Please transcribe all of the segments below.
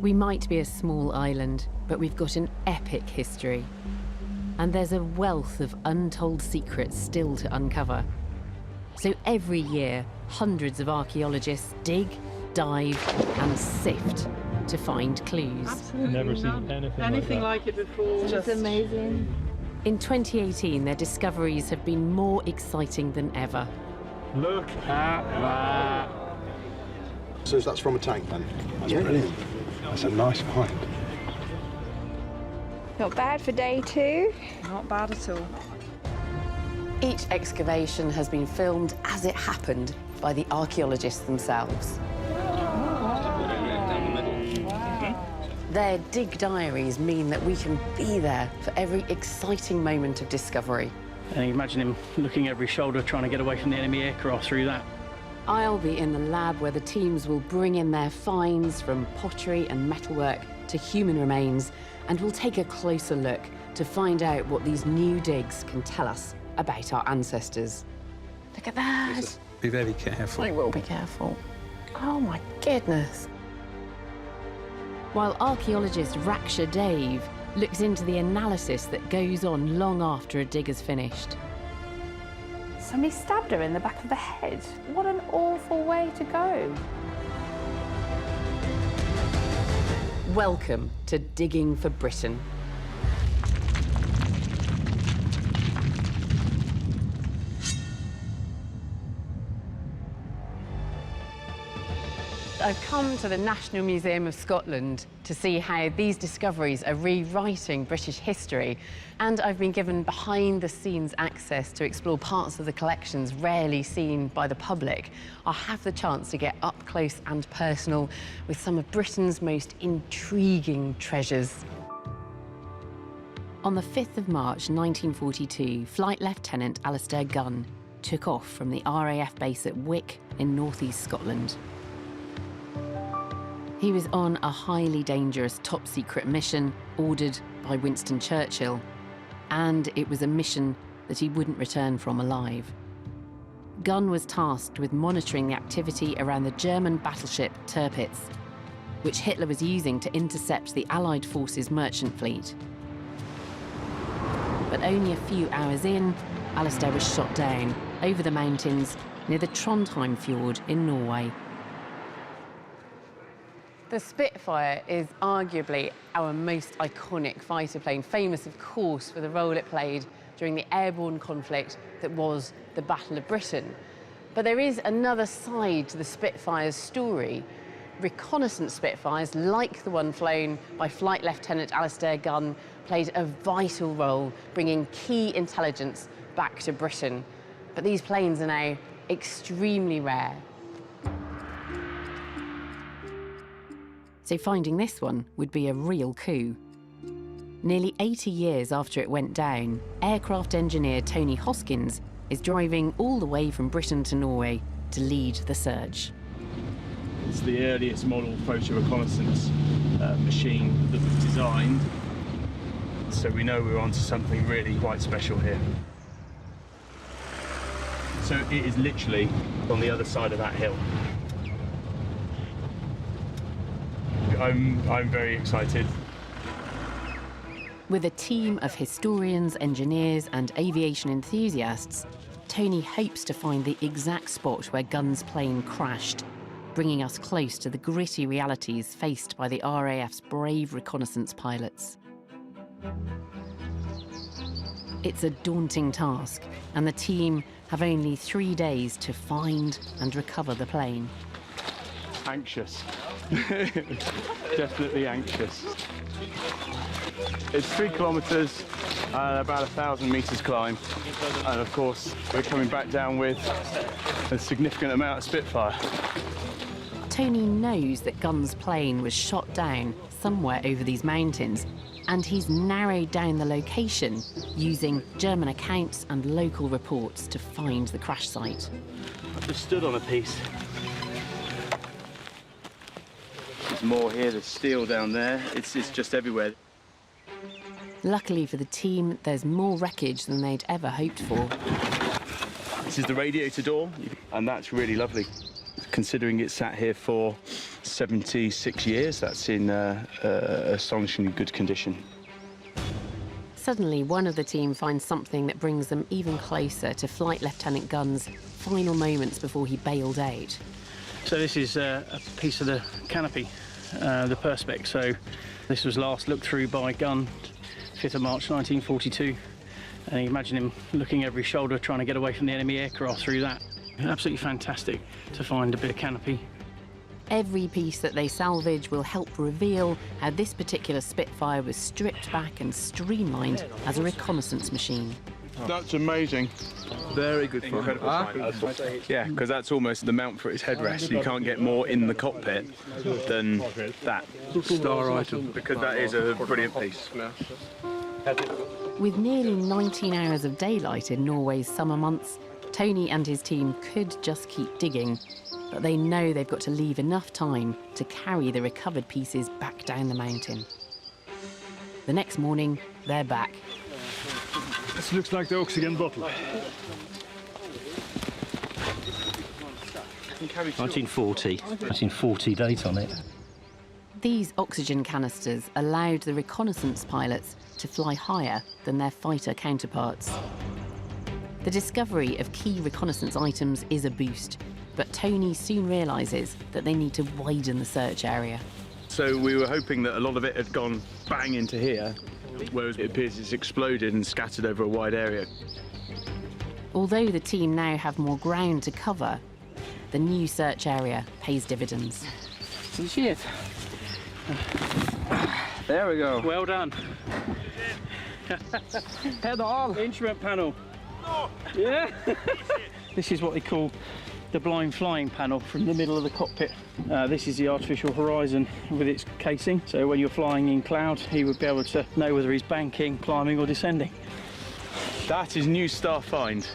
We might be a small island, but we've got an epic history. And there's a wealth of untold secrets still to uncover. So every year, hundreds of archaeologists dig, dive, and sift to find clues. Absolutely never seen anything like it before. It's just amazing. In 2018, their discoveries have been more exciting than ever. Look at that. So that's from a tank then? That's Yeah. brilliant. That's a nice find. Not bad for day 2. Not bad at all. Each excavation has been filmed as it happened by the archaeologists themselves. Their dig diaries mean that we can be there for every exciting moment of discovery. And you imagine him looking over his shoulder, trying to get away from the enemy aircraft through that. I'll be in the lab where the teams will bring in their finds from pottery and metalwork to human remains, and we'll take a closer look to find out what these new digs can tell us about our ancestors. Look at that. Be very careful. I will be careful. Oh my goodness. While archaeologist Raksha Dave looks into the analysis that goes on long after a dig is finished. Somebody stabbed her in the back of the head. What an awful way to go. Welcome to Digging for Britain. I've come to the National Museum of Scotland to see how these discoveries are rewriting British history, and I've been given behind-the-scenes access to explore parts of the collections rarely seen by the public. I'll have the chance to get up close and personal with some of Britain's most intriguing treasures. On the 5th of March 1942, Flight Lieutenant Alastair Gunn took off from the RAF base at Wick in northeast Scotland. He was on a highly dangerous top-secret mission ordered by Winston Churchill, and it was a mission that he wouldn't return from alive. Gunn was tasked with monitoring the activity around the German battleship Tirpitz, which Hitler was using to intercept the Allied forces' merchant fleet. But only a few hours in, Alastair was shot down over the mountains near the Trollheimen fjord in Norway. The Spitfire is arguably our most iconic fighter plane, famous, of course, for the role it played during the airborne conflict that was the Battle of Britain. But there is another side to the Spitfire's story. Reconnaissance Spitfires, like the one flown by Flight Lieutenant Alastair Gunn, played a vital role bringing key intelligence back to Britain. But these planes are now extremely rare. So finding this one would be a real coup. Nearly 80 years after it went down, aircraft engineer Tony Hoskins is driving all the way from Britain to Norway to lead the search. It's the earliest model photo reconnaissance machine that was designed, so we know we're onto something really quite special here. So it is literally on the other side of that hill. I'm very excited. With a team of historians, engineers and aviation enthusiasts, Tony hopes to find the exact spot where Gunn's plane crashed, bringing us close to the gritty realities faced by the RAF's brave reconnaissance pilots. It's a daunting task, and the team have only 3 days to find and recover the plane. Anxious. Definitely anxious. It's 3 kilometres, about 1,000 metres climb, and of course we're coming back down with a significant amount of Spitfire. Tony knows that Gunn's plane was shot down somewhere over these mountains, and he's narrowed down the location using German accounts and local reports to find the crash site. I've just stood on a piece. There's more here, there's steel down there, it's just everywhere. Luckily for the team, there's more wreckage than they'd ever hoped for. This is the radiator door, and that's really lovely, considering it sat here for 76 years. That's in astonishingly good condition. Suddenly, one of the team finds something that brings them even closer to Flight Lieutenant Gunn's final moments before he bailed out. So this is a piece of the canopy, the perspex. So this was last looked through by Gunn, 5th of March 1942. And you imagine him looking over his shoulder, trying to get away from the enemy aircraft through that. Absolutely fantastic to find a bit of canopy. Every piece that they salvage will help reveal how this particular Spitfire was stripped back and streamlined as a reconnaissance machine. That's amazing. Very good fun. Yeah, because that's almost the mount for its headrest. You can't get more in the cockpit than that. Star item. Because that is a brilliant piece. With nearly 19 hours of daylight in Norway's summer months, Tony and his team could just keep digging, but they know they've got to leave enough time to carry the recovered pieces back down the mountain. The next morning, they're back. This looks like the oxygen bottle. 1940 date on it. These oxygen canisters allowed the reconnaissance pilots to fly higher than their fighter counterparts. The discovery of key reconnaissance items is a boost, but Tony soon realises that they need to widen the search area. So we were hoping that a lot of it had gone bang into here, whereas it appears it's exploded and scattered over a wide area. Although the team now have more ground to cover, the new search area pays dividends. Shit. There we go. Well done. Pedal. Instrument panel. Yeah. This is what they call the blind flying panel from the middle of the cockpit. This is the artificial horizon with its casing. So when you're flying in cloud, he would be able to know whether he's banking, climbing or descending. That is new star find.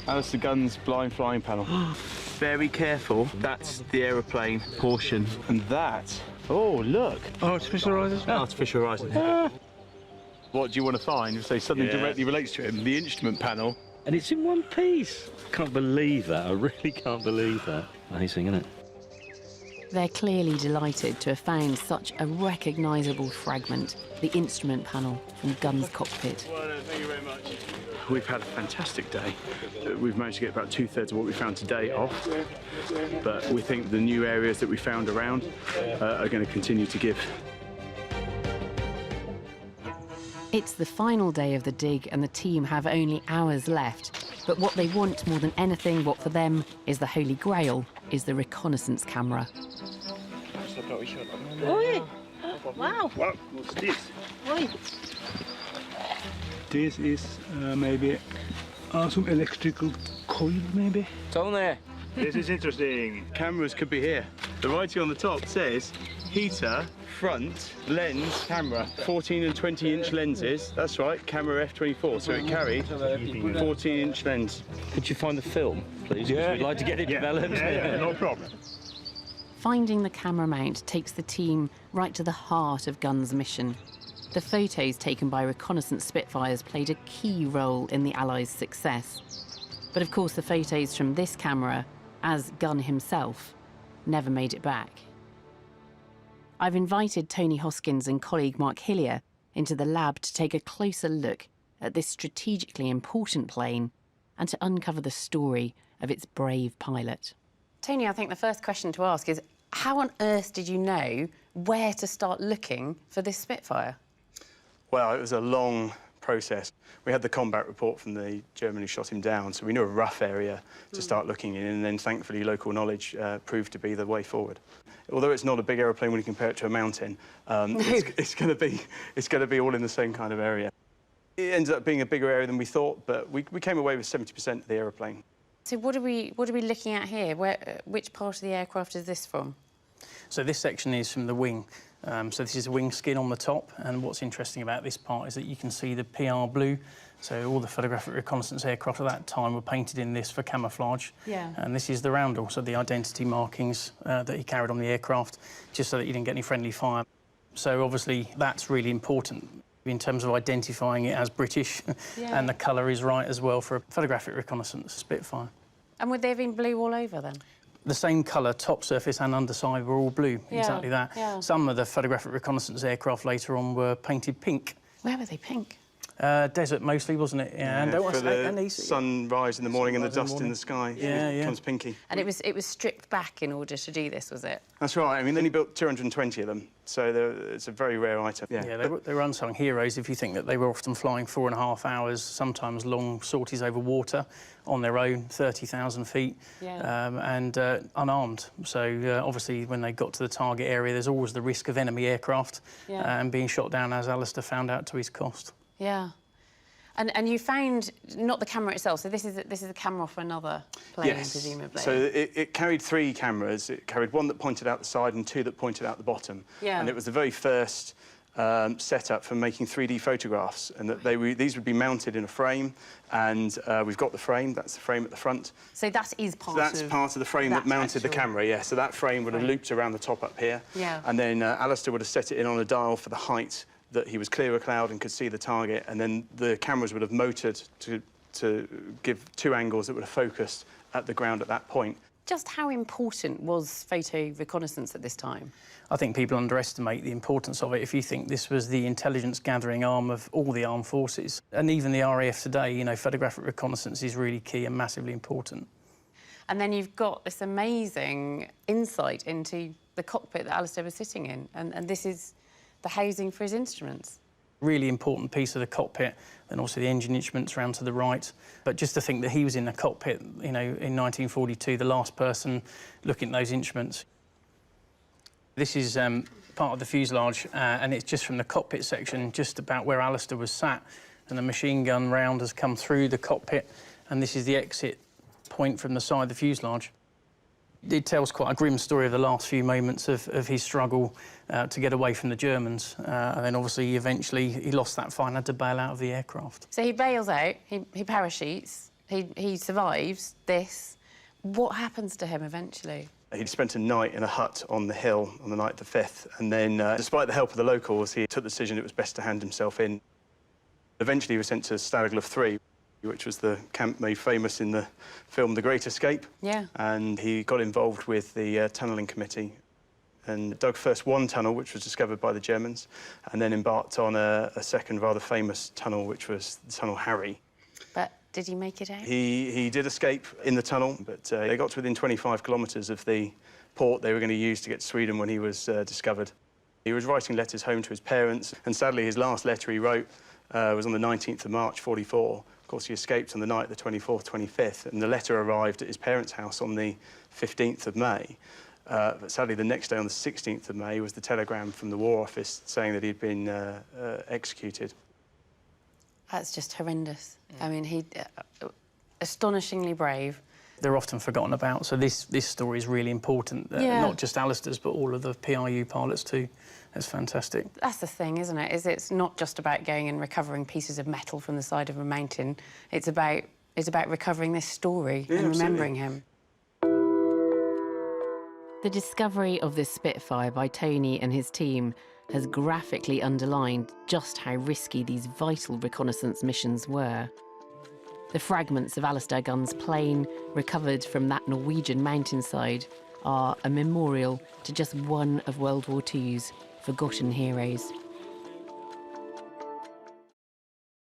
Alistair Gunn's blind flying panel. Very careful. That's the aeroplane portion. And that, oh look. Artificial horizon? Artificial horizon. What do you want to find? If say something directly relates to him, the instrument panel. And it's in one piece. Can't believe that. I really can't believe that. Amazing, isn't it? They're clearly delighted to have found such a recognisable fragment, the instrument panel from Gunn's cockpit. Well, thank you very much. We've had a fantastic day. We've managed to get about 2/3 of what we found today off, but we think the new areas that we found around are going to continue to give. It's the final day of the dig and the team have only hours left. But what they want more than anything, what for them is the holy grail, is the reconnaissance camera. Oi! Wow! Wow, what's this? Oi! This is maybe some electrical coil, maybe? Tony. This is interesting. Cameras could be here. The writing on the top says heater, front, lens, camera. 14 and 20-inch lenses. That's right, camera F24. So it carried 14-inch lens. Could you find the film, please? Yeah. We'd like to get it developed. Yeah, no problem. Finding the camera mount takes the team right to the heart of Gunn's mission. The photos taken by reconnaissance Spitfires played a key role in the Allies' success. But of course the photos from this camera, as Gunn himself, never made it back. I've invited Tony Hoskins and colleague Mark Hillier into the lab to take a closer look at this strategically important plane and to uncover the story of its brave pilot. Tony, I think the first question to ask is, how on earth did you know where to start looking for this Spitfire? Well, it was a long process. We had the combat report from the German who shot him down, so we knew a rough area to start looking in, and then thankfully local knowledge proved to be the way forward. Although it's not a big aeroplane when you compare it to a mountain, it's going to be all in the same kind of area. It ended up being a bigger area than we thought, but we came away with 70% of the aeroplane. So what are we looking at here? Which part of the aircraft is this from? So this section is from the wing. So this is a wing skin on the top, and what's interesting about this part is that you can see the PR blue. So all the photographic reconnaissance aircraft at that time were painted in this for camouflage. Yeah. And this is the roundel, so the identity markings that he carried on the aircraft, just so that you didn't get any friendly fire. So obviously that's really important in terms of identifying it as British, and the colour is right as well for a photographic reconnaissance Spitfire. And would they have been blue all over then? The same colour, top surface and underside, were all blue, Yeah, exactly that. yeah. Some of the photographic reconnaissance aircraft later on were painted pink. Where were they pink? Desert mostly, wasn't it? Yeah, and don't want for to say the any sunrise in the morning and the Sunrise in the dust in morning. the sky. Yeah, it yeah. becomes pinky. And it was stripped back in order to do this, was it? That's right. I mean, they only built 220 of them, so it's a very rare item. Yeah, they were unsung heroes if you think that they were often flying 4.5 hours, sometimes long sorties over water on their own, 30,000 feet, and unarmed. So obviously when they got to the target area, there's always the risk of enemy aircraft and being shot down, as Alistair found out to his cost. Yeah. And you found not the camera itself, so this is a camera off another plane, presumably. So it carried 3 cameras. It carried one that pointed out the side and 2 that pointed out the bottom. Yeah. And it was the very first setup for making 3D photographs, and that these would be mounted in a frame, and we've got the frame. That's the frame at the front. So that is part That's part of the frame that mounted the actual camera, yeah. So that frame would have looped around the top up here. Yeah. And then Alistair would have set it in on a dial for the height that he was clear of cloud and could see the target, and then the cameras would have motored to give 2 angles that would have focused at the ground at that point. Just how important was photo reconnaissance at this time? I think people underestimate the importance of it if you think this was the intelligence gathering arm of all the armed forces. And even the RAF today, you know, photographic reconnaissance is really key and massively important. And then you've got this amazing insight into the cockpit that Alistair was sitting in, and this is the housing for his instruments. Really important piece of the cockpit, and also the engine instruments round to the right. But just to think that he was in the cockpit, you know, in 1942, the last person looking at those instruments. This is part of the fuselage, and it's just from the cockpit section, just about where Alistair was sat, and the machine gun round has come through the cockpit, and this is the exit point from the side of the fuselage. It tells quite a grim story of the last few moments of his struggle to get away from the Germans. And then obviously, eventually, he lost that fight and had to bail out of the aircraft. So he bails out, he parachutes, he survives this. What happens to him eventually? He'd spent a night in a hut on the hill on the night of the 5th, and then, despite the help of the locals, he took the decision it was best to hand himself in. Eventually, he was sent to Stalag 3, which was the camp made famous in the film The Great Escape. Yeah. And he got involved with the tunnelling committee and dug first one tunnel, which was discovered by the Germans, and then embarked on a second rather famous tunnel, which was the Tunnel Harry. But did he make it out? He did escape in the tunnel, but they got to within 25 kilometres of the port they were going to use to get to Sweden when he was discovered. He was writing letters home to his parents, and sadly his last letter he wrote was on the 19th of March, 44. Of course, he escaped on the night, the 24th, 25th, and the letter arrived at his parents' house on the 15th of May. But sadly, the next day, on the 16th of May, was the telegram from the War Office saying that he'd been executed. That's just horrendous. I mean, he astonishingly brave. They're often forgotten about, so this story is really important. Not just Alistair's, but all of the PRU pilots too. It's fantastic. That's the thing, isn't it? It's not just about going and recovering pieces of metal from the side of a mountain. It's about recovering this story and remembering him. The discovery of this Spitfire by Tony and his team has graphically underlined just how risky these vital reconnaissance missions were. The fragments of Alistair Gunn's plane recovered from that Norwegian mountainside are a memorial to just one of World War II's forgotten heroes.